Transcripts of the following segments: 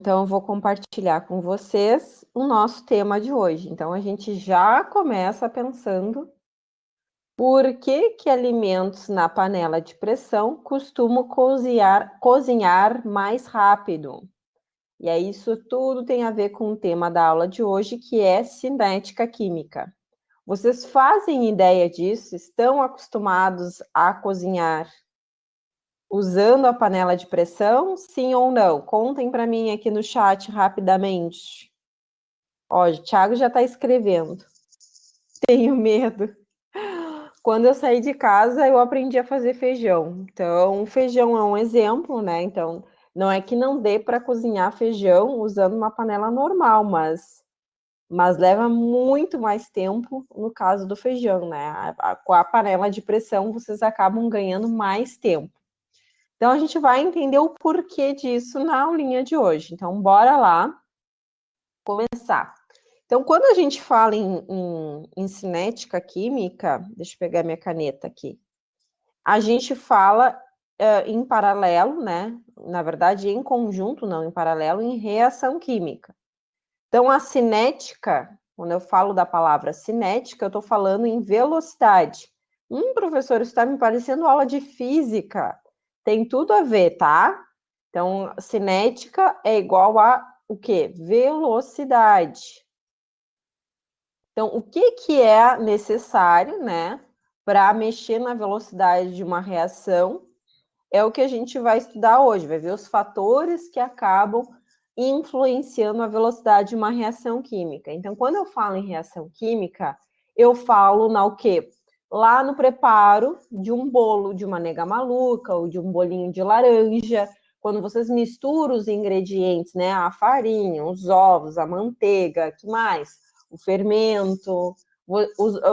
Então, eu vou compartilhar com vocês o nosso tema de hoje. Então, a gente já começa pensando por que alimentos na panela de pressão costumam cozinhar mais rápido. E aí, isso tudo tem a ver com o tema da aula de hoje, que é cinética química. Vocês fazem ideia disso? Estão acostumados a cozinhar usando a panela de pressão? Sim ou não? Contem para mim aqui no chat rapidamente. Ó, o Thiago já está escrevendo. Tenho medo. Quando eu saí de casa, eu aprendi a fazer feijão. Então, feijão é um exemplo, né? Então, não é que não dê para cozinhar feijão usando uma panela normal, mas leva muito mais tempo no caso do feijão, né? Com a panela de pressão, vocês acabam ganhando mais tempo. Então, a gente vai entender o porquê disso na aulinha de hoje. Então, bora lá começar. Então, quando a gente fala em cinética química, deixa eu pegar minha caneta aqui, a gente fala em paralelo, né? Na verdade, em conjunto, não em paralelo, em reação química. Então, a cinética, quando eu falo da palavra cinética, eu estou falando em velocidade. Professor, isso está me parecendo aula de física. Tem tudo a ver, tá? Então, cinética é igual a o quê? Velocidade. Então, o que é necessário, né, para mexer na velocidade de uma reação é o que a gente vai estudar hoje, vai ver os fatores que acabam influenciando a velocidade de uma reação química. Então, quando eu falo em reação química, eu falo na o quê? Lá no preparo de um bolo de uma nega maluca ou de um bolinho de laranja, quando vocês misturam os ingredientes, né, a farinha, os ovos, a manteiga, que mais? O fermento,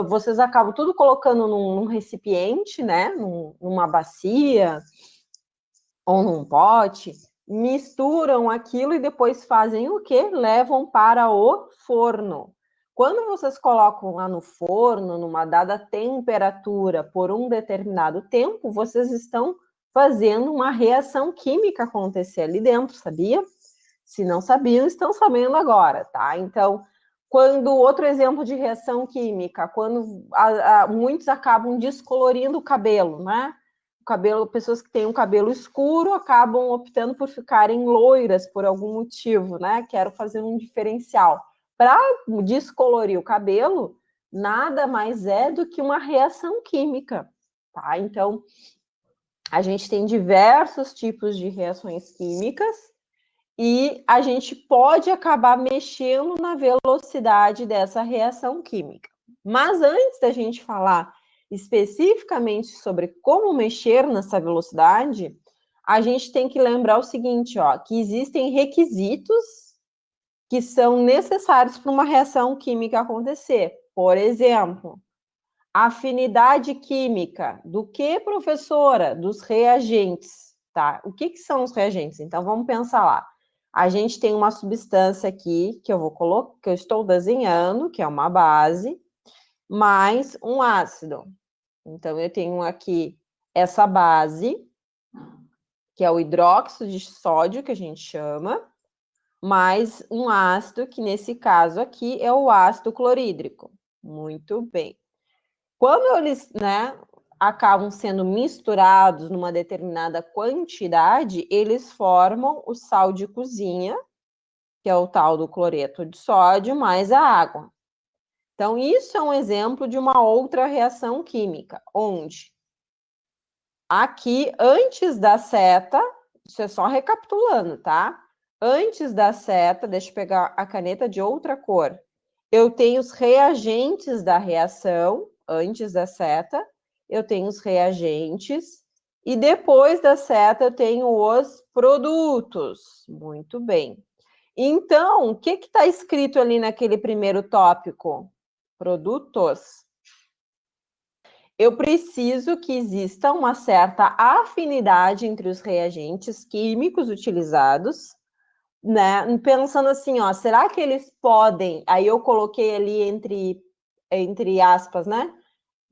vocês acabam tudo colocando num recipiente, né, numa bacia ou num pote, misturam aquilo e depois fazem o quê? Levam para o forno. Quando vocês colocam lá no forno, numa dada temperatura, por um determinado tempo, vocês estão fazendo uma reação química acontecer ali dentro, sabia? Se não sabiam, estão sabendo agora, tá? Então, quando outro exemplo de reação química, quando muitos acabam descolorindo o cabelo, né? O cabelo, pessoas que têm um cabelo escuro acabam optando por ficarem loiras por algum motivo, né? Quero fazer um diferencial. Para descolorir o cabelo, nada mais é do que uma reação química, tá? Então, a gente tem diversos tipos de reações químicas e a gente pode acabar mexendo na velocidade dessa reação química. Mas antes da gente falar especificamente sobre como mexer nessa velocidade, a gente tem que lembrar o seguinte, ó, que existem requisitos que são necessários para uma reação química acontecer. Por exemplo, afinidade química. Do que, professora? Dos reagentes, tá? O que são os reagentes? Então, vamos pensar lá. A gente tem uma substância aqui que eu vou colocar, que eu estou desenhando, que é uma base, mais um ácido. Então, eu tenho aqui essa base, que é o hidróxido de sódio, que a gente chama, mais um ácido, que nesse caso aqui é o ácido clorídrico. Muito bem. Quando eles, né, acabam sendo misturados numa determinada quantidade, eles formam o sal de cozinha, que é o tal do cloreto de sódio, mais a água. Então, isso é um exemplo de uma outra reação química, onde aqui, antes da seta, isso é só recapitulando, tá? Antes da seta, deixa eu pegar a caneta de outra cor, eu tenho os reagentes da reação, antes da seta, eu tenho os reagentes, e depois da seta eu tenho os produtos. Muito bem. Então, o que está escrito ali naquele primeiro tópico? Produtos. Eu preciso que exista uma certa afinidade entre os reagentes químicos utilizados, né? Pensando assim, ó, será que eles podem? Aí eu coloquei ali entre aspas, né?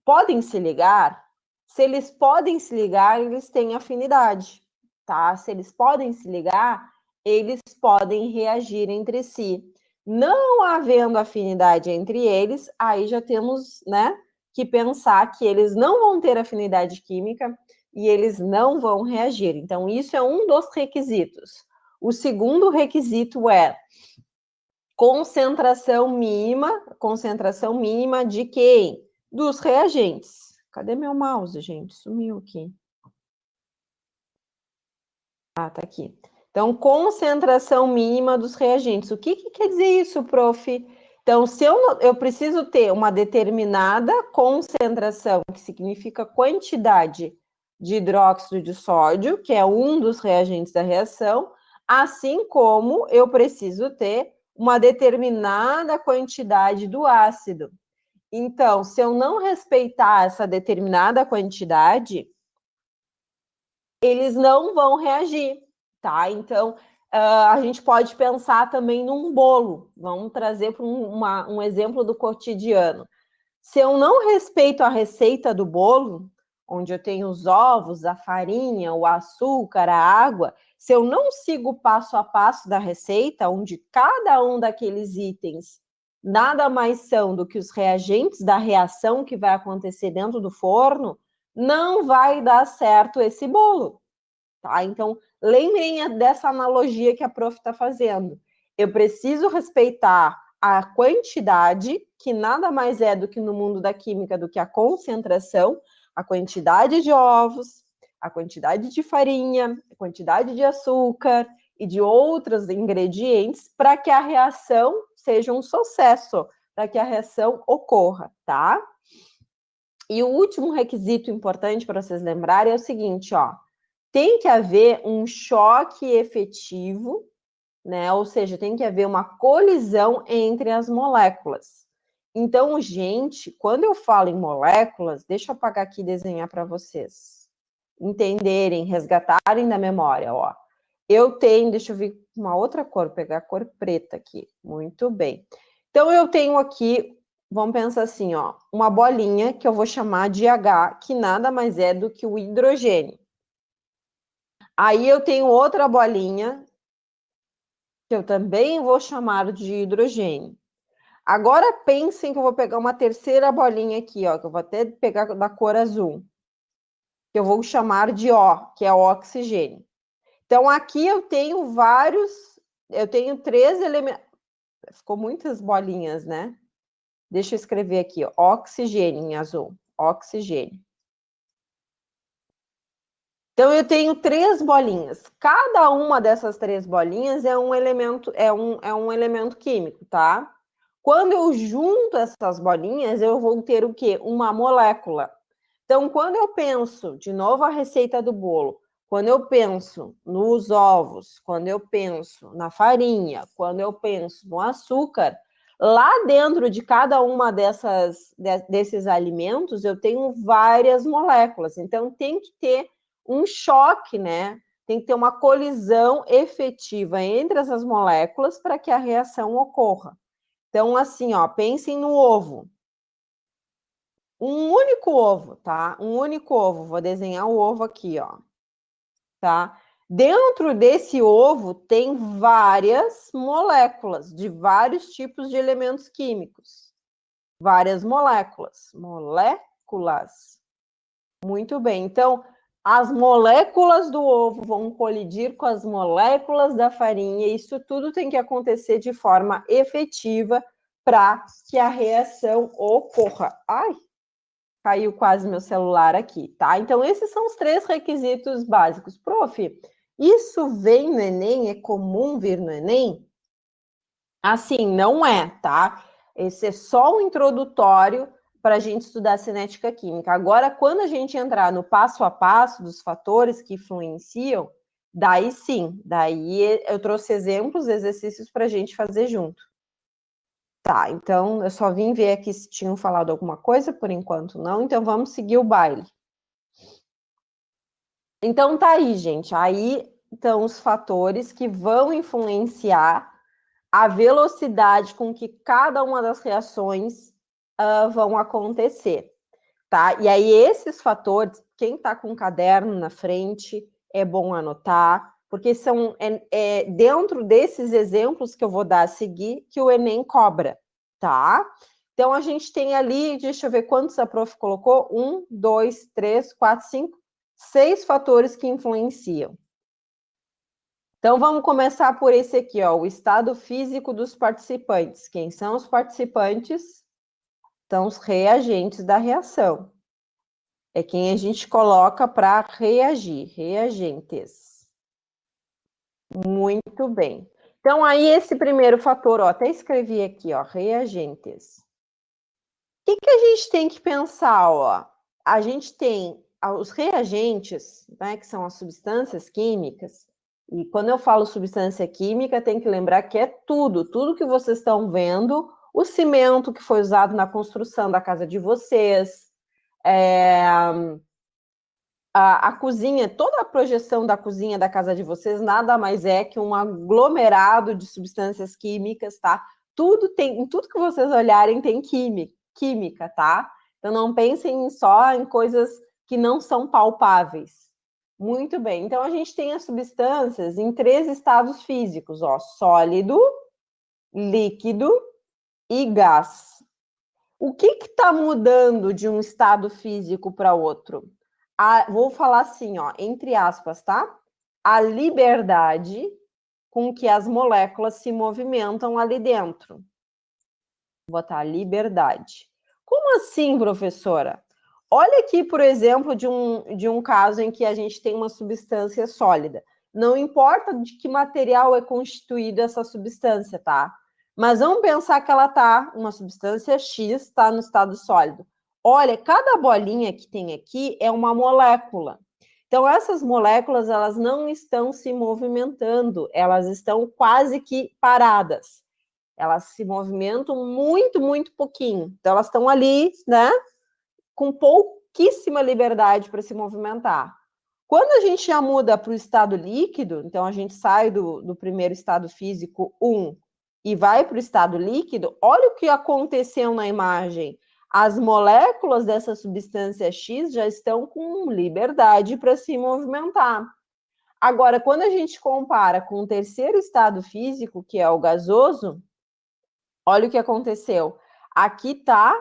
Podem se ligar? Se eles podem se ligar, eles têm afinidade, tá? Se eles podem se ligar, eles podem reagir entre si. Não havendo afinidade entre eles, aí já temos, né, que pensar que eles não vão ter afinidade química e eles não vão reagir. Então, isso é um dos requisitos. O segundo requisito é concentração mínima de quem? Dos reagentes. Cadê meu mouse, gente? Sumiu aqui. Ah, tá aqui. Então, concentração mínima dos reagentes. O que quer dizer isso, prof? Então, se eu preciso ter uma determinada concentração, que significa quantidade de hidróxido de sódio, que é um dos reagentes da reação, assim como eu preciso ter uma determinada quantidade do ácido. Então, se eu não respeitar essa determinada quantidade, eles não vão reagir, tá? Então, a gente pode pensar também num bolo. Vamos trazer para um exemplo do cotidiano. Se eu não respeito a receita do bolo, onde eu tenho os ovos, a farinha, o açúcar, a água, se eu não sigo o passo a passo da receita, onde cada um daqueles itens nada mais são do que os reagentes da reação que vai acontecer dentro do forno, não vai dar certo esse bolo, tá? Então, lembrem dessa analogia que a prof está fazendo. Eu preciso respeitar a quantidade, que nada mais é do que no mundo da química do que a concentração, a quantidade de ovos, a quantidade de farinha, a quantidade de açúcar e de outros ingredientes para que a reação seja um sucesso, para que a reação ocorra, tá? E o último requisito importante para vocês lembrarem é o seguinte, ó, tem que haver um choque efetivo, né? Ou seja, tem que haver uma colisão entre as moléculas. Então, gente, quando eu falo em moléculas, deixa eu apagar aqui e desenhar para vocês entenderem, resgatarem da memória, ó. Eu tenho, deixa eu ver uma outra cor, pegar a cor preta aqui. Muito bem. Então, eu tenho aqui, vamos pensar assim, ó, uma bolinha que eu vou chamar de H, que nada mais é do que o hidrogênio. Aí eu tenho outra bolinha, que eu também vou chamar de hidrogênio. Agora pensem que eu vou pegar uma terceira bolinha aqui, ó, que eu vou até pegar da cor azul, que eu vou chamar de O, que é o oxigênio. Então, aqui eu tenho três elementos. Ficou muitas bolinhas, né? Deixa eu escrever aqui, ó, oxigênio em azul, oxigênio. Então, eu tenho três bolinhas. Cada uma dessas três bolinhas é um elemento, é um elemento químico, tá? Quando eu junto essas bolinhas, eu vou ter o quê? Uma molécula. Então, quando eu penso, de novo a receita do bolo, quando eu penso nos ovos, quando eu penso na farinha, quando eu penso no açúcar, lá dentro de cada uma desses alimentos, eu tenho várias moléculas. Então, tem que ter um choque, né? Tem que ter uma colisão efetiva entre essas moléculas para que a reação ocorra. Então, assim, ó, pensem no ovo. Um único ovo, tá? Um único ovo. Vou desenhar o ovo aqui, ó. Tá? Dentro desse ovo tem várias moléculas de vários tipos de elementos químicos. Várias moléculas. Moléculas. Muito bem. Então, as moléculas do ovo vão colidir com as moléculas da farinha. Isso tudo tem que acontecer de forma efetiva para que a reação ocorra. Ai, caiu quase meu celular aqui, tá? Então, esses são os três requisitos básicos. Prof, isso vem no Enem? É comum vir no Enem? Assim, não é, tá? Esse é só um introdutório para a gente estudar cinética química. Agora, quando a gente entrar no passo a passo dos fatores que influenciam, daí sim, daí eu trouxe exemplos, exercícios para a gente fazer junto. Tá, então eu só vim ver aqui se tinham falado alguma coisa, por enquanto não, então vamos seguir o baile. Então tá aí, gente, aí estão os fatores que vão influenciar a velocidade com que cada uma das reações vão acontecer, tá? E aí esses fatores, quem tá com o caderno na frente, é bom anotar, Porque são dentro desses exemplos que eu vou dar a seguir que o Enem cobra, tá? Então, a gente tem ali, deixa eu ver quantos a prof colocou, 1, 2, 3, 4, 5, 6 fatores que influenciam. Então, vamos começar por esse aqui, ó, o estado físico dos participantes. Quem são os participantes? São os reagentes da reação. É quem a gente coloca para reagir, reagentes. Muito bem. Então, aí esse primeiro fator, ó, até escrevi aqui, ó, reagentes. O que a gente tem que pensar, ó? A gente tem os reagentes, né, que são as substâncias químicas, e quando eu falo substância química, tem que lembrar que é tudo que vocês estão vendo, o cimento que foi usado na construção da casa de vocês, a cozinha, toda a projeção da cozinha da casa de vocês nada mais é que um aglomerado de substâncias químicas, tá? Tudo que vocês olharem tem química, tá? Então não pensem só em coisas que não são palpáveis. Muito bem. Então a gente tem as substâncias em 3 estados físicos, ó, sólido, líquido e gás. O que está mudando de um estado físico para outro? Vou falar assim, ó, entre aspas, tá? A liberdade com que as moléculas se movimentam ali dentro. Vou botar liberdade. Como assim, professora? Olha aqui, por exemplo, de um caso em que a gente tem uma substância sólida. Não importa de que material é constituída essa substância, tá? Mas vamos pensar que ela tá, uma substância X está no estado sólido. Olha, cada bolinha que tem aqui é uma molécula. Então, essas moléculas, elas não estão se movimentando, elas estão quase que paradas. Elas se movimentam muito pouquinho. Então, elas estão ali, né, com pouquíssima liberdade para se movimentar. Quando a gente já muda para o estado líquido, então a gente sai do primeiro estado físico 1 e vai para o estado líquido, olha o que aconteceu na imagem. As moléculas dessa substância X já estão com liberdade para se movimentar. Agora, quando a gente compara com o terceiro estado físico, que é o gasoso, olha o que aconteceu. Aqui está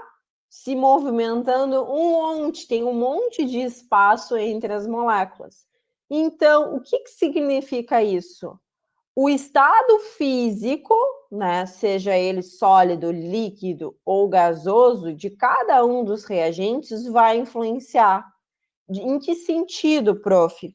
se movimentando tem um monte de espaço entre as moléculas. Então, o que significa isso? O estado físico, né, seja ele sólido, líquido ou gasoso, de cada um dos reagentes vai influenciar. Em que sentido, prof?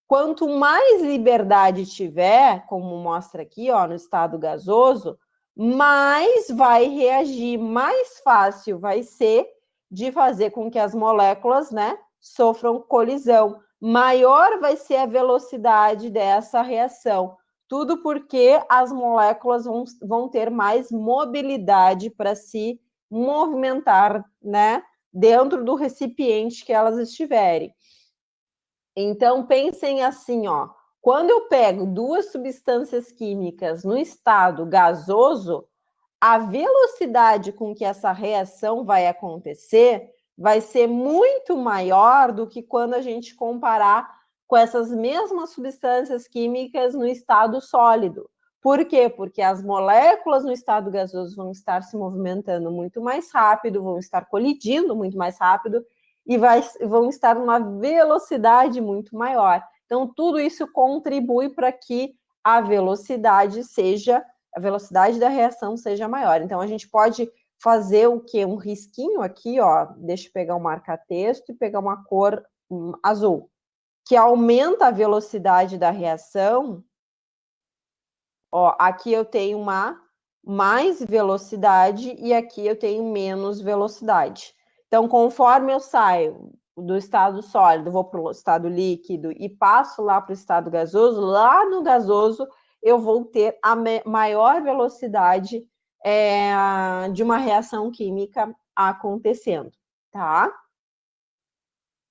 Quanto mais liberdade tiver, como mostra aqui, ó, no estado gasoso, mais vai reagir, mais fácil vai ser de fazer com que as moléculas, né, sofram colisão. Maior vai ser a velocidade dessa reação. Tudo porque as moléculas vão ter mais mobilidade para se movimentar, né, dentro do recipiente que elas estiverem. Então, pensem assim, ó. Quando eu pego 2 substâncias químicas no estado gasoso, a velocidade com que essa reação vai acontecer vai ser muito maior do que quando a gente comparar com essas mesmas substâncias químicas no estado sólido. Por quê? Porque as moléculas no estado gasoso vão estar se movimentando muito mais rápido, vão estar colidindo muito mais rápido e vão estar numa velocidade muito maior. Então, tudo isso contribui para que a velocidade da reação seja maior. Então, a gente pode fazer o quê? Um risquinho aqui, ó, deixa eu pegar um marca-texto e pegar uma cor azul, que aumenta a velocidade da reação. Ó, aqui eu tenho uma mais velocidade e aqui eu tenho menos velocidade. Então, conforme eu saio do estado sólido, vou para o estado líquido e passo lá para o estado gasoso, lá no gasoso eu vou ter a maior velocidade de uma reação química acontecendo, tá?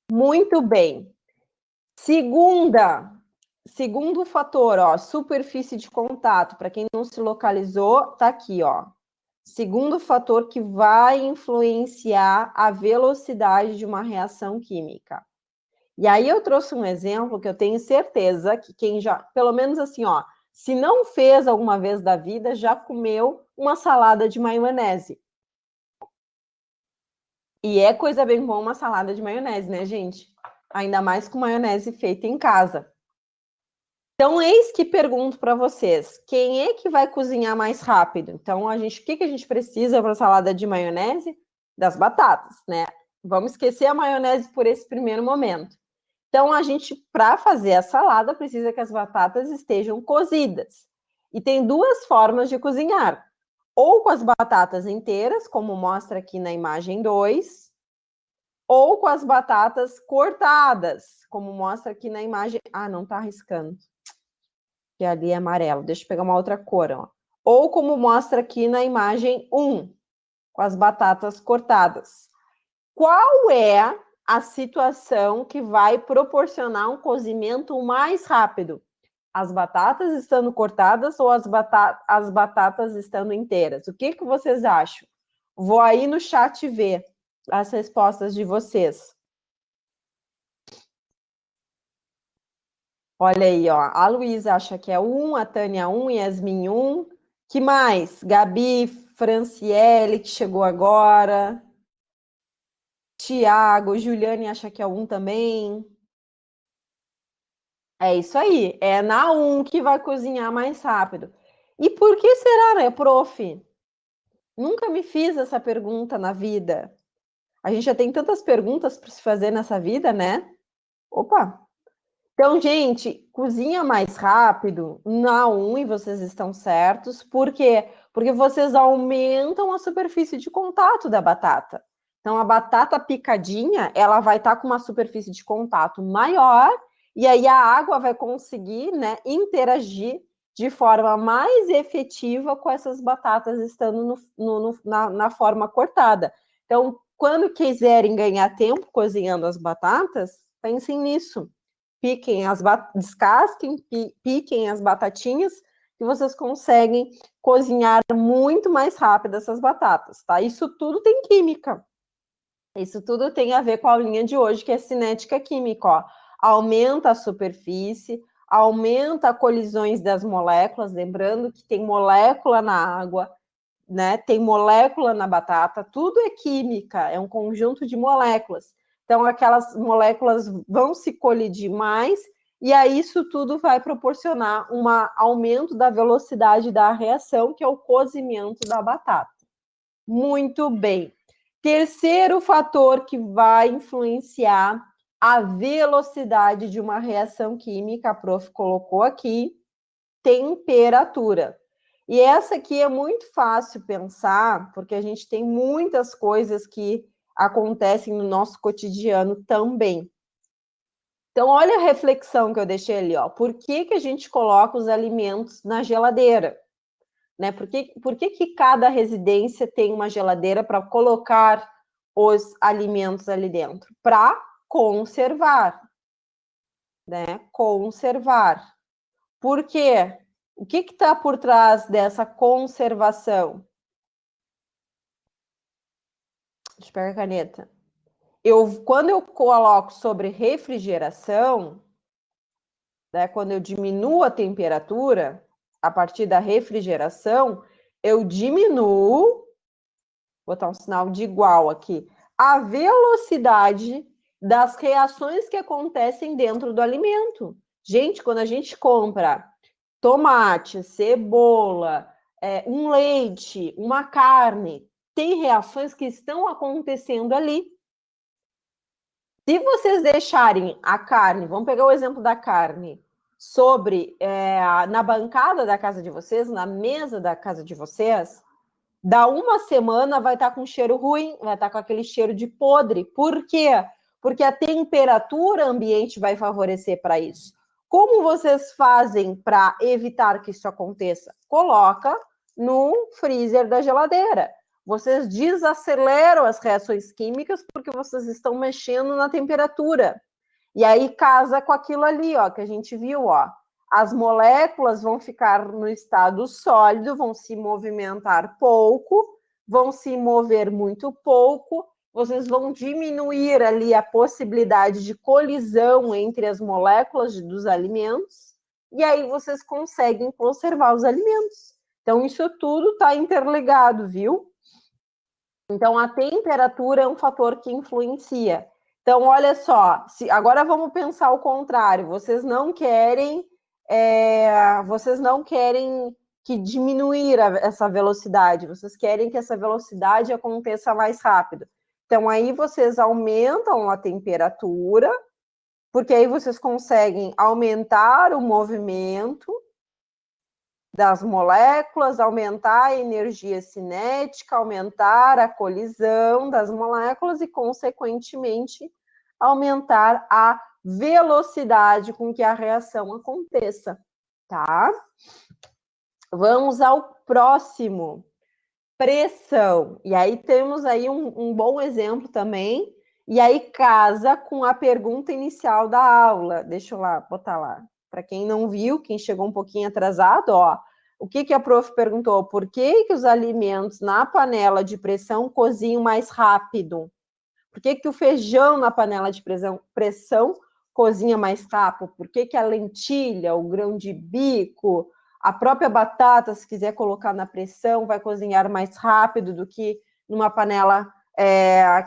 Muito bem. Segundo fator, ó, superfície de contato. Para quem não se localizou, tá aqui, ó. Segundo fator que vai influenciar a velocidade de uma reação química. E aí eu trouxe um exemplo que eu tenho certeza que quem já, pelo menos assim, ó, se não fez alguma vez da vida, já comeu uma salada de maionese. E é coisa bem boa uma salada de maionese, né, gente? Ainda mais com maionese feita em casa. Então, eis que pergunto para vocês: quem é que vai cozinhar mais rápido? Então, o que a gente precisa para salada de maionese? Das batatas, né? Vamos esquecer a maionese por esse primeiro momento. Então, a gente, para fazer a salada, precisa que as batatas estejam cozidas. E tem duas formas de cozinhar: ou com as batatas inteiras, como mostra aqui na imagem 2, ou com as batatas cortadas, como mostra aqui na imagem. Ah, não está arriscando, que ali é amarelo. Deixa eu pegar uma outra cor, ó. Ou como mostra aqui na imagem 1, com as batatas cortadas. Qual é a situação que vai proporcionar um cozimento mais rápido? As batatas estando cortadas ou as batatas estando inteiras? O que vocês acham? Vou aí no chat ver as respostas de vocês. Olha aí, ó. A Luísa acha que é 1, a Tânia 1, Yasmin 1. Que mais? Gabi, Franciele, que chegou agora. Tiago, Juliane acha que é 1 também. É isso aí. É na 1 que vai cozinhar mais rápido. E por que será, né, prof? Nunca me fiz essa pergunta na vida. A gente já tem tantas perguntas para se fazer nessa vida, né? Opa! Então, gente, cozinha mais rápido na 1 e vocês estão certos. Por quê? Porque vocês aumentam a superfície de contato da batata. Então, a batata picadinha, ela vai estar com uma superfície de contato maior e aí a água vai conseguir, né, interagir de forma mais efetiva com essas batatas estando na forma cortada. Então, quando quiserem ganhar tempo cozinhando as batatas, pensem nisso. Descasquem, piquem as batatinhas e vocês conseguem cozinhar muito mais rápido essas batatas, tá? Isso tudo tem química. Isso tudo tem a ver com a aulinha de hoje, que é cinética química, ó. Aumenta a superfície, aumenta colisões das moléculas, lembrando que tem molécula na água, né? Tem molécula na batata, tudo é química, é um conjunto de moléculas. Então, aquelas moléculas vão se colidir mais, e aí isso tudo vai proporcionar um aumento da velocidade da reação, que é o cozimento da batata. Muito bem. Terceiro fator que vai influenciar a velocidade de uma reação química, a prof colocou aqui, temperatura. E essa aqui é muito fácil pensar, porque a gente tem muitas coisas que acontecem no nosso cotidiano também. Então, olha a reflexão que eu deixei ali, ó. Por que a gente coloca os alimentos na geladeira? Né? Por que cada residência tem uma geladeira para colocar os alimentos ali dentro? Para conservar, né? Conservar. Por quê? O que está por trás dessa conservação? Deixa eu pegar a caneta. Quando eu coloco sobre refrigeração, né, quando eu diminuo a temperatura, a partir da refrigeração, eu diminuo, vou botar um sinal de igual aqui, a velocidade das reações que acontecem dentro do alimento. Gente, quando a gente compra tomate, cebola, um leite, uma carne, tem reações que estão acontecendo ali. Se vocês deixarem a carne, vamos pegar o exemplo da carne, na bancada da casa de vocês, na mesa da casa de vocês, dá uma semana vai estar com cheiro ruim, vai estar com aquele cheiro de podre. Por quê? Porque a temperatura ambiente vai favorecer para isso. Como vocês fazem para evitar que isso aconteça? Coloca no freezer da geladeira. Vocês desaceleram as reações químicas porque vocês estão mexendo na temperatura. E aí casa com aquilo ali, ó, que a gente viu, ó. As moléculas vão ficar no estado sólido, vão se movimentar pouco, vão se mover muito pouco, vocês vão diminuir ali a possibilidade de colisão entre as moléculas dos alimentos, e aí vocês conseguem conservar os alimentos. Então, isso tudo está interligado, viu? Então, a temperatura é um fator que influencia. Então, olha só, agora vamos pensar o contrário. Vocês não querem que diminuir essa velocidade, vocês querem que essa velocidade aconteça mais rápido. Então, aí vocês aumentam a temperatura, porque aí vocês conseguem aumentar o movimento das moléculas, aumentar a energia cinética, aumentar a colisão das moléculas e, consequentemente, aumentar a velocidade com que a reação aconteça, tá? Vamos ao próximo, pressão. E aí temos aí um bom exemplo também, e aí casa com a pergunta inicial da aula. Deixa eu lá, botar lá. Para quem não viu, quem chegou um pouquinho atrasado, ó, o que a prof perguntou? Por que os alimentos na panela de pressão cozinham mais rápido? Por que o feijão na panela de pressão cozinha mais rápido? Por que a lentilha, o grão de bico, a própria batata, se quiser colocar na pressão, vai cozinhar mais rápido do que numa panela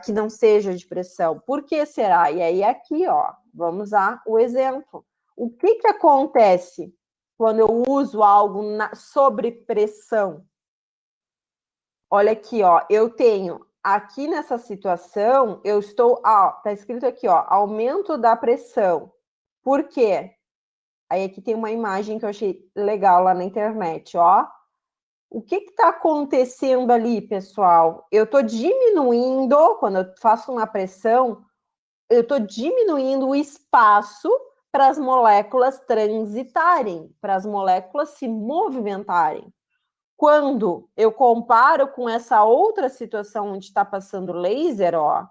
que não seja de pressão? Por que será? E aí aqui, ó, vamos a o exemplo. O que acontece quando eu uso algo sob pressão? Olha aqui, ó, eu tenho aqui nessa situação, eu estou, tá escrito aqui, ó, aumento da pressão. Por quê? Aí aqui tem uma imagem que eu achei legal lá na internet, ó. O que está acontecendo ali, pessoal? Eu estou diminuindo, quando eu faço uma pressão, eu estou diminuindo o espaço para as moléculas transitarem, para as moléculas se movimentarem. Quando eu comparo com essa outra situação onde está passando laser, ó,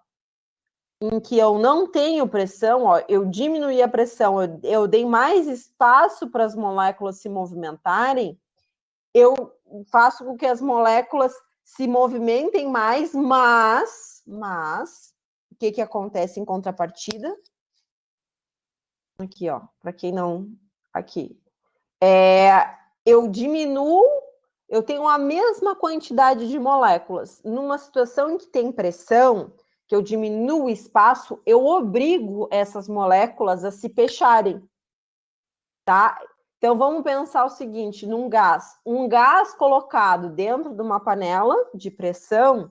em que eu não tenho pressão, ó, eu diminuí a pressão, eu dei mais espaço para as moléculas se movimentarem, eu faço com que as moléculas se movimentem mais, mas o que acontece em contrapartida? Aqui, ó, para quem não... Aqui. Eu diminuo, eu tenho a mesma quantidade de moléculas. Numa situação em que tem pressão, que eu diminuo o espaço, eu obrigo essas moléculas a se fecharem, tá? Então, vamos pensar o seguinte, num gás. Um gás colocado dentro de uma panela de pressão,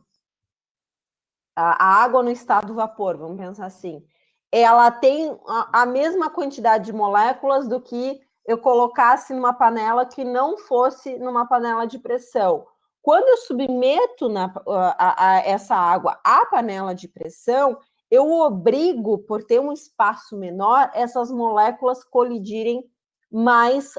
a água no estado vapor, vamos pensar assim, ela tem a mesma quantidade de moléculas do que eu colocasse numa panela que não fosse numa panela de pressão. Quando eu submeto essa água à panela de pressão, eu obrigo, por ter um espaço menor, essas moléculas colidirem mais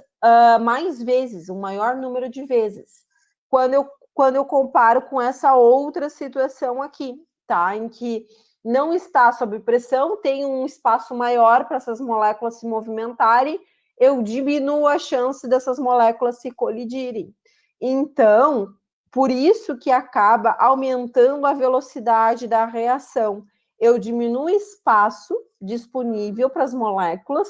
vezes, um maior número de vezes. Quando eu comparo com essa outra situação aqui, tá? Em que não está sob pressão, tem um espaço maior para essas moléculas se movimentarem, eu diminuo a chance dessas moléculas se colidirem. Então, por isso que acaba aumentando a velocidade da reação. Eu diminuo o espaço disponível para as moléculas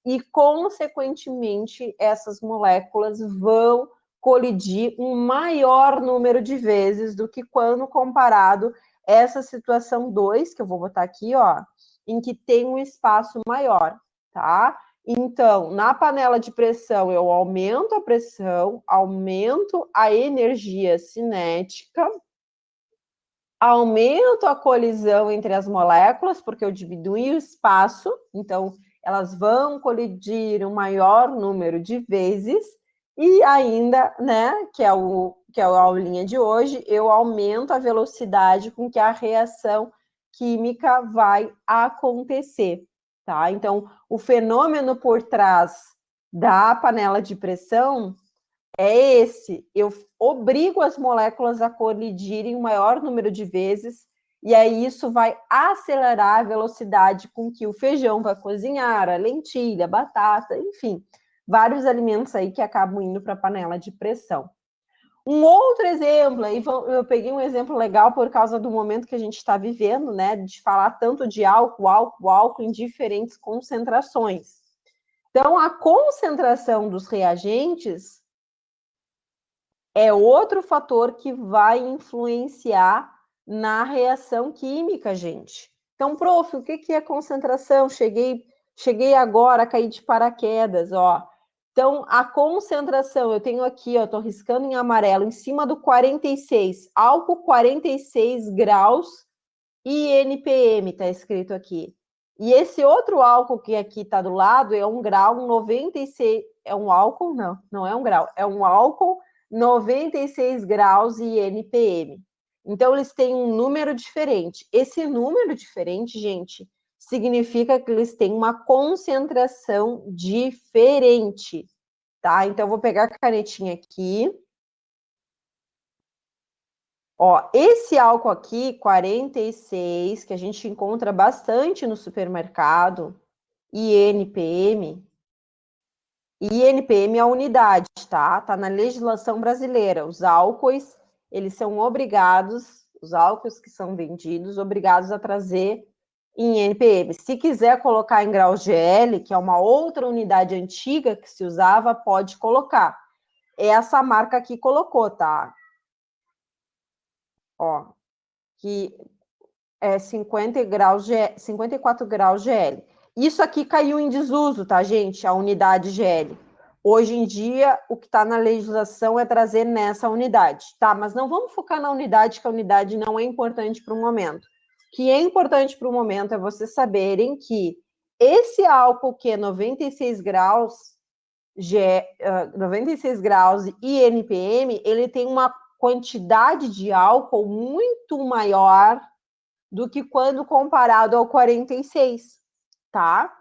e, consequentemente, essas moléculas vão colidir um maior número de vezes do que quando comparado essa situação 2, que eu vou botar aqui, ó, em que tem um espaço maior, tá? Então, na panela de pressão, eu aumento a pressão, aumento a energia cinética, aumento a colisão entre as moléculas, porque eu diminui o espaço, então elas vão colidir um maior número de vezes, e ainda, né, que é a aulinha de hoje, eu aumento a velocidade com que a reação química vai acontecer, tá? Então, o fenômeno por trás da panela de pressão é esse: eu obrigo as moléculas a colidirem o maior número de vezes, e aí isso vai acelerar a velocidade com que o feijão vai cozinhar, a lentilha, a batata, enfim, vários alimentos aí que acabam indo para a panela de pressão. Um outro exemplo, aí eu peguei um exemplo legal por causa do momento que a gente está vivendo, né? De falar tanto de álcool em diferentes concentrações. Então, a concentração dos reagentes é outro fator que vai influenciar na reação química, gente. Então, prof, o que é concentração? Cheguei agora, caí de paraquedas, ó. Então, a concentração, eu tenho aqui, ó, estou riscando em amarelo, em cima do 46, álcool 46 graus INPM, está escrito aqui. E esse outro álcool que aqui está do lado é um grau 96, é um álcool? Não, não é um grau, é um álcool 96 graus INPM. Então, eles têm um número diferente. Esse número diferente, gente, significa que eles têm uma concentração diferente, tá? Então, eu vou pegar a canetinha aqui. Ó, esse álcool aqui, 46, que a gente encontra bastante no supermercado, INPM, INPM é a unidade, tá? Tá na legislação brasileira. Os álcoois, eles são obrigados, os álcoois que são vendidos, obrigados a trazer em NPM. Se quiser colocar em grau GL, que é uma outra unidade antiga que se usava, pode colocar. Essa marca aqui colocou, tá? Ó, que é 54 graus GL. Isso aqui caiu em desuso, tá, gente? A unidade GL. Hoje em dia, o que está na legislação é trazer nessa unidade, tá? Mas não vamos focar na unidade, que a unidade não é importante para o momento. O que é importante para o momento é vocês saberem que esse álcool que é 96 graus, 96 graus INPM, ele tem uma quantidade de álcool muito maior do que quando comparado ao 46, tá?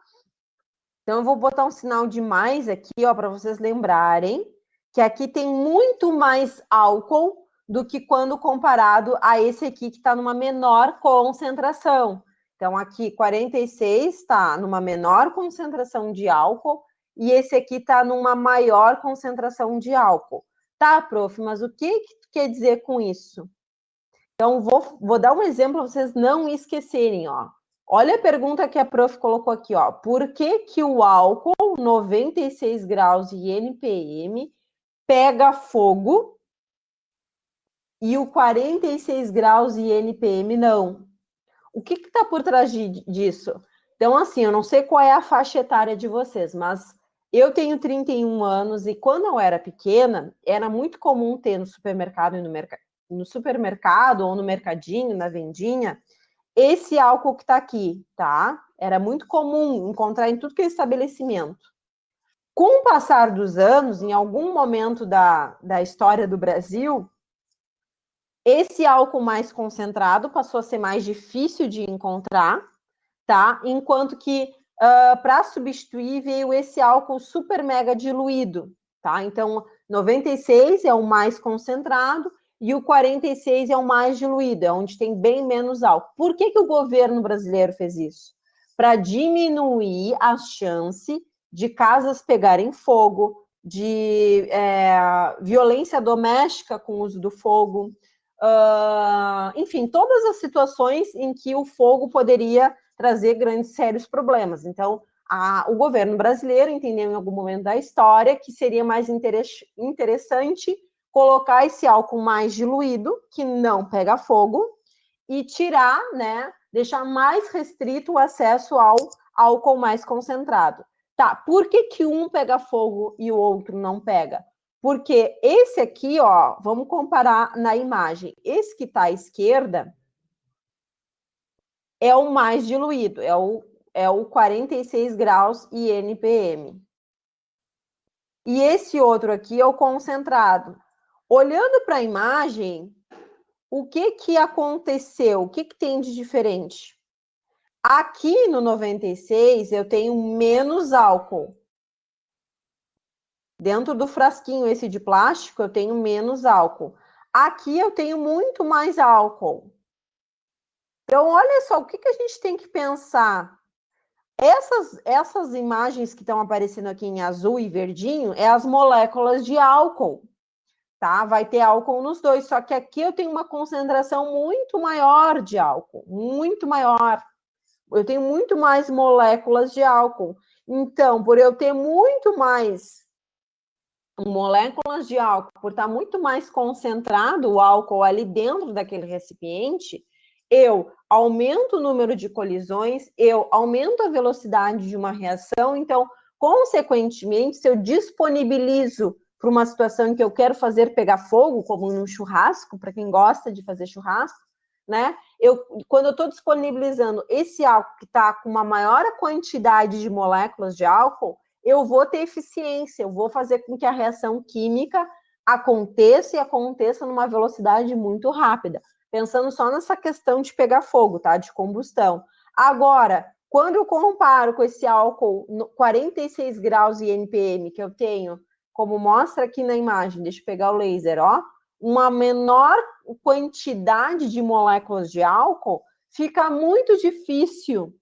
Então, eu vou botar um sinal de mais aqui, ó, para vocês lembrarem que aqui tem muito mais álcool do que quando comparado a esse aqui que está numa menor concentração. Então, aqui 46 está numa menor concentração de álcool e esse aqui está numa maior concentração de álcool. Tá, prof, mas o que tu quer dizer com isso? Então, vou dar um exemplo para vocês não esquecerem, ó. Olha a pergunta que a prof colocou aqui, ó. Por que o álcool 96 graus INPM pega fogo e o 46 graus INPM não? O que está por trás disso? Então, assim, eu não sei qual é a faixa etária de vocês, mas eu tenho 31 anos e quando eu era pequena, era muito comum ter no supermercado e no supermercado ou no mercadinho, na vendinha, esse álcool que está aqui, tá? Era muito comum encontrar em tudo que é estabelecimento. Com o passar dos anos, em algum momento da história do Brasil, esse álcool mais concentrado passou a ser mais difícil de encontrar, tá? Enquanto que para substituir veio esse álcool super mega diluído, tá? Então, 96 é o mais concentrado e o 46 é o mais diluído, é onde tem bem menos álcool. Por que o governo brasileiro fez isso? Para diminuir a chance de casas pegarem fogo, de violência doméstica com o uso do fogo, enfim, todas as situações em que o fogo poderia trazer grandes, sérios problemas. Então, o governo brasileiro entendeu em algum momento da história que seria mais interessante colocar esse álcool mais diluído, que não pega fogo, e tirar, né, deixar mais restrito o acesso ao álcool mais concentrado. Tá, por que um pega fogo e o outro não pega? Porque esse aqui, ó, vamos comparar na imagem. Esse que está à esquerda é o mais diluído, é o 46 graus INPM. E esse outro aqui é o concentrado. Olhando para a imagem, o que aconteceu? O que tem de diferente? Aqui no 96 eu tenho menos álcool. Dentro do frasquinho esse de plástico eu tenho menos álcool. Aqui eu tenho muito mais álcool. Então, olha só, o que a gente tem que pensar? Essas imagens que estão aparecendo aqui em azul e verdinho é as moléculas de álcool. tá? Vai ter álcool nos dois, só que aqui eu tenho uma concentração muito maior de álcool, muito maior. Eu tenho muito mais moléculas de álcool. Então, por eu ter muito mais moléculas de álcool, por estar muito mais concentrado o álcool ali dentro daquele recipiente, eu aumento o número de colisões, eu aumento a velocidade de uma reação, então, consequentemente, se eu disponibilizo para uma situação em que eu quero fazer pegar fogo, como num churrasco, para quem gosta de fazer churrasco, né? Quando eu estou disponibilizando esse álcool que está com uma maior quantidade de moléculas de álcool, eu vou ter eficiência, eu vou fazer com que a reação química aconteça e aconteça numa velocidade muito rápida. Pensando só nessa questão de pegar fogo, tá? De combustão. Agora, quando eu comparo com esse álcool 46 graus INPM que eu tenho, como mostra aqui na imagem, deixa eu pegar o laser, ó, uma menor quantidade de moléculas de álcool, fica muito difícil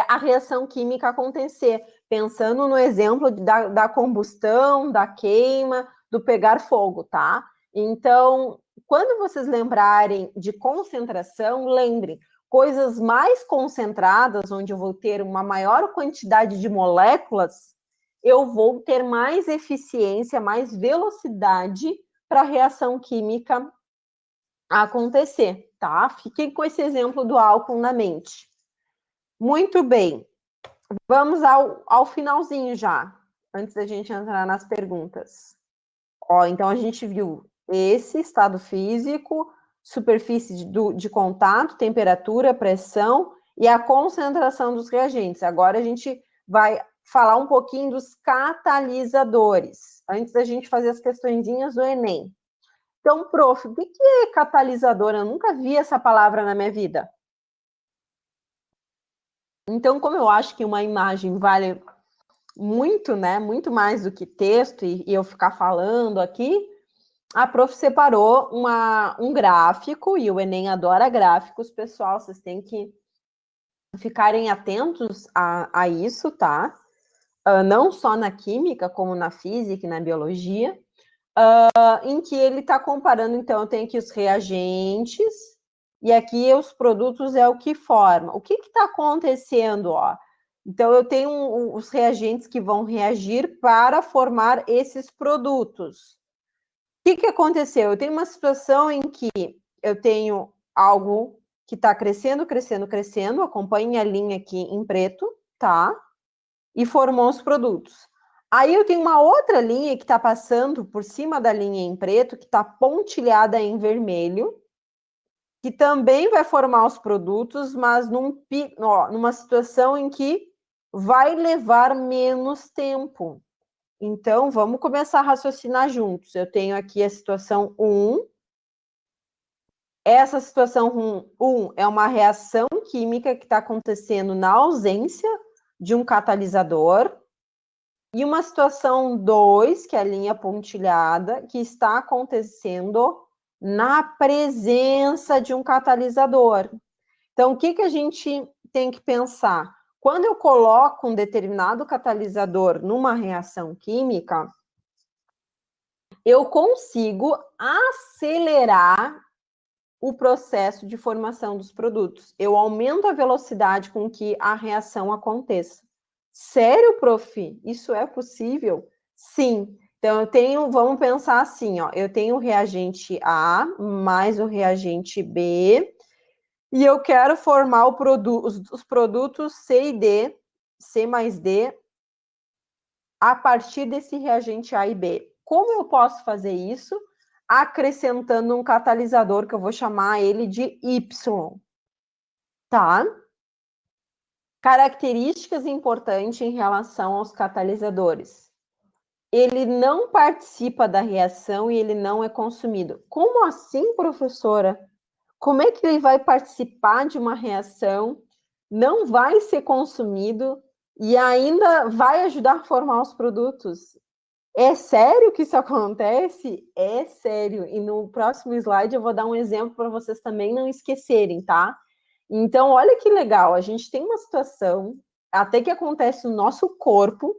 a reação química acontecer. Pensando no exemplo da combustão, da queima, do pegar fogo, tá? Então, quando vocês lembrarem de concentração, lembrem, coisas mais concentradas, onde eu vou ter uma maior quantidade de moléculas, eu vou ter mais eficiência, mais velocidade para a reação química acontecer, tá? Fiquem com esse exemplo do álcool na mente. Muito bem. Vamos ao finalzinho já, antes da gente entrar nas perguntas. Ó, então a gente viu esse estado físico, superfície de contato, temperatura, pressão e a concentração dos reagentes. Agora a gente vai falar um pouquinho dos catalisadores, antes da gente fazer as questõezinhas do Enem. Então, prof, o que é catalisador? Eu nunca vi essa palavra na minha vida. Então, como eu acho que uma imagem vale muito, né? Muito mais do que texto e eu ficar falando aqui, a prof separou um gráfico, e o Enem adora gráficos, pessoal, vocês têm que ficarem atentos a isso, tá? Não só na química, como na física e na biologia, em que ele está comparando, então, eu tenho aqui os reagentes, e aqui os produtos é o que forma. O que está acontecendo, ó? Então, eu tenho os reagentes que vão reagir para formar esses produtos. O que aconteceu? Eu tenho uma situação em que eu tenho algo que está crescendo, crescendo, crescendo, acompanhe a linha aqui em preto, tá? E formou os produtos. Aí eu tenho uma outra linha que está passando por cima da linha em preto, que está pontilhada em vermelho, que também vai formar os produtos, mas numa situação em que vai levar menos tempo. Então, vamos começar a raciocinar juntos. Eu tenho aqui a situação 1. Essa situação 1 é uma reação química que está acontecendo na ausência de um catalisador. E uma situação 2, que é a linha pontilhada, que está acontecendo na presença de um catalisador. Então, o que a gente tem que pensar? Quando eu coloco um determinado catalisador numa reação química, eu consigo acelerar o processo de formação dos produtos. Eu aumento a velocidade com que a reação aconteça. Sério, prof? Isso é possível? Sim. Então, vamos pensar assim, ó, eu tenho o reagente A mais o reagente B, e eu quero formar os produtos C e D, C mais D, a partir desse reagente A e B. Como eu posso fazer isso? Acrescentando um catalisador, que eu vou chamar ele de Y. Tá? Características importantes em relação aos catalisadores. Ele não participa da reação e ele não é consumido. Como assim, professora? Como é que ele vai participar de uma reação, não vai ser consumido e ainda vai ajudar a formar os produtos? É sério que isso acontece? É sério. E no próximo slide eu vou dar um exemplo para vocês também não esquecerem, tá? Então, olha que legal, a gente tem uma situação até que acontece no nosso corpo,